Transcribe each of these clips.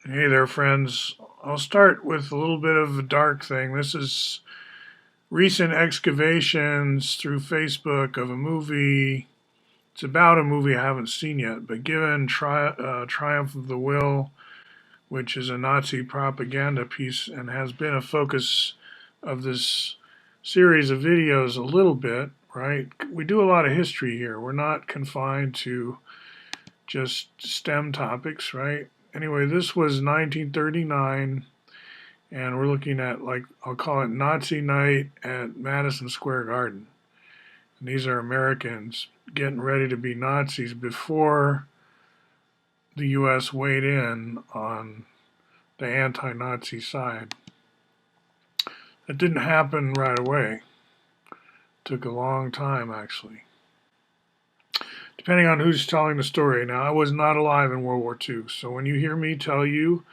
Hey there, friends. I'll start with a little bit of a dark thing. This is recent excavations through Facebook of a movie. It's about a movie I haven't seen yet, but given Triumph of the Will, which is a Nazi propaganda piece and has been a focus of this series of videos a little bit, right? We do a lot of history here. We're not confined to just STEM topics, right? Anyway, this was 1939 and we're looking at, like, I'll call it Nazi night at Madison Square Garden. And these are Americans getting ready to be Nazis before the U.S. weighed in on the anti-Nazi side. It didn't happen right away. It took a long time, actually. Depending on who's telling the story. Now, I was not alive in World War II, so when you hear me tell you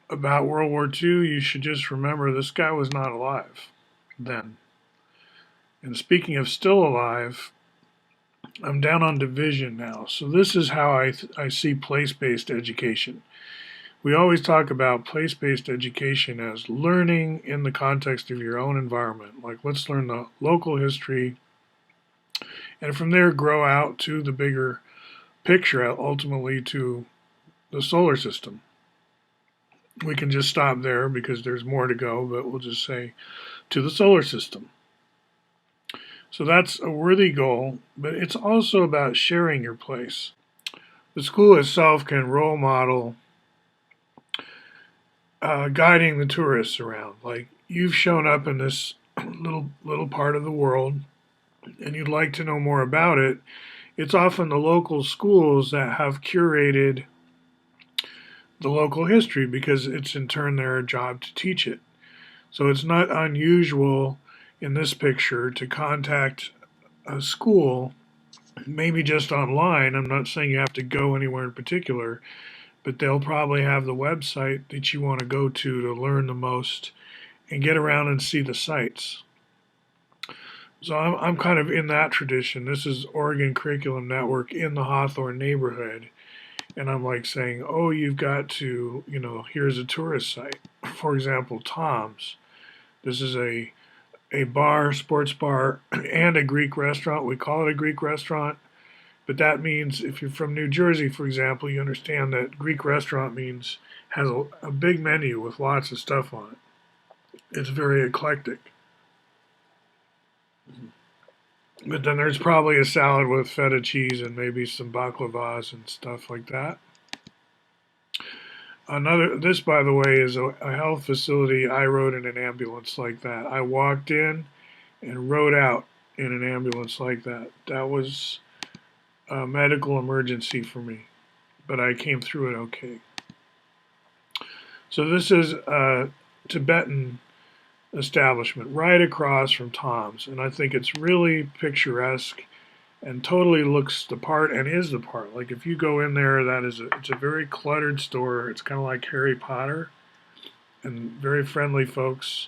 about World War II, you should just remember this guy was not alive then. And speaking of still alive, I'm down on division now. So this is how I see place-based education. We always talk about place-based education as learning in the context of your own environment. Like, let's learn the local history and from there grow out to the bigger picture, ultimately to the solar system. We can just stop there because there's more to go, but we'll just say to the solar system. So that's a worthy goal, but it's also about sharing your place. The school itself can role model guiding the tourists around. Like, you've shown up in this little part of the world, and you'd like to know more about it. It's often the local schools that have curated the local history because it's in turn their job to teach it. So it's not unusual in this picture to contact a school, maybe just online. I'm not saying you have to go anywhere in particular, but they'll probably have the website that you want to go to learn the most and get around and see the sites. So I'm kind of in that tradition. This is Oregon Curriculum Network in the Hawthorne neighborhood. And I'm like saying, oh, you've got to, here's a tourist site. For example, Tom's. This is a bar, sports bar, and a Greek restaurant. We call it a Greek restaurant, but that means if you're from New Jersey, for example, you understand that Greek restaurant means has a big menu with lots of stuff on it. It's very eclectic. But then there's probably a salad with feta cheese and maybe some baklavas and stuff like that. This, by the way, is a health facility. I rode in an ambulance like that. I walked in and rode out in an ambulance like that. That was a medical emergency for me, but I came through it okay. So this is a Tibetan establishment right across from Tom's, and I think it's really picturesque and totally looks the part and is the part. Like, if you go in there, it's a very cluttered store. It's kind of like Harry Potter, and very friendly folks.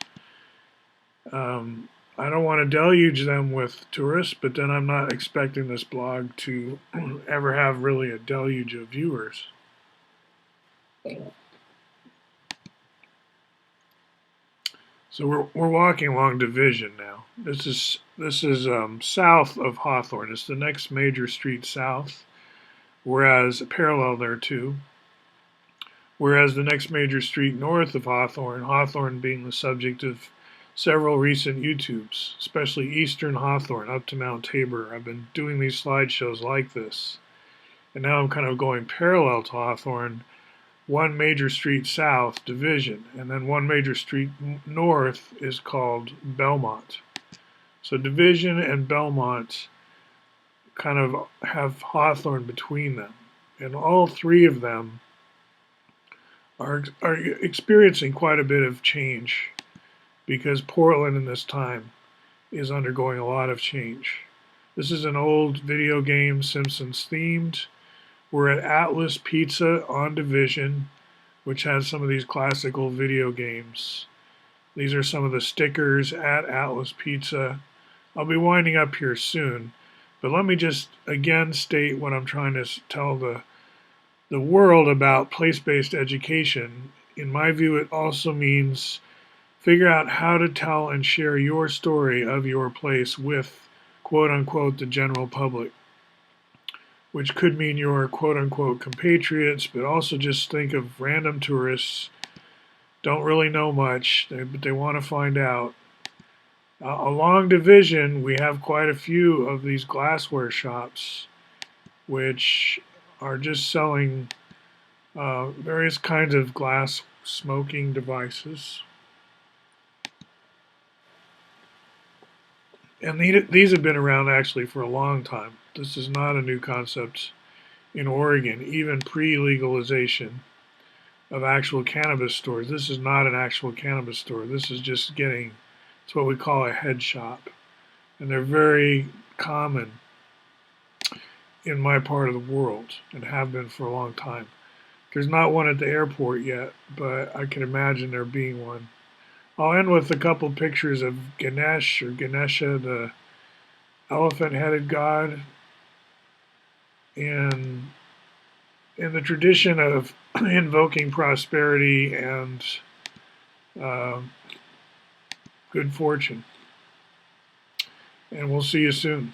I don't want to deluge them with tourists, but then I'm not expecting this blog to ever have really a deluge of viewers. So we're walking along Division now. This is south of Hawthorne. It's the next major street south, whereas parallel there too. Whereas the next major street north of Hawthorne, Hawthorne being the subject of several recent YouTubes, especially Eastern Hawthorne up to Mount Tabor. I've been doing these slideshows like this, and now I'm kind of going parallel to Hawthorne, one major street south, Division, and then one major street north is called Belmont. So Division and Belmont kind of have Hawthorne between them, and all three of them are experiencing quite a bit of change because Portland in this time is undergoing a lot of change. This is an old video game, Simpsons themed. We're at Atlas Pizza on Division, which has some of these classical video games. These are some of the stickers at Atlas Pizza. I'll be winding up here soon, but let me just again state what I'm trying to tell the the world about place-based education. In my view, it also means figure out how to tell and share your story of your place with quote unquote the general public, which could mean your quote unquote compatriots, but also just think of random tourists, don't really know much, but they want to find out. Along Division, we have quite a few of these glassware shops, which are just selling various kinds of glass smoking devices. And these have been around actually for a long time. This is not a new concept in Oregon, even pre-legalization of actual cannabis stores. This is not an actual cannabis store. This is just it's what we call a head shop. And they're very common in my part of the world and have been for a long time. There's not one at the airport yet, but I can imagine there being one. I'll end with a couple pictures of Ganesh or Ganesha, the elephant-headed god, in the tradition of invoking prosperity and uh, good fortune. And we'll see you soon.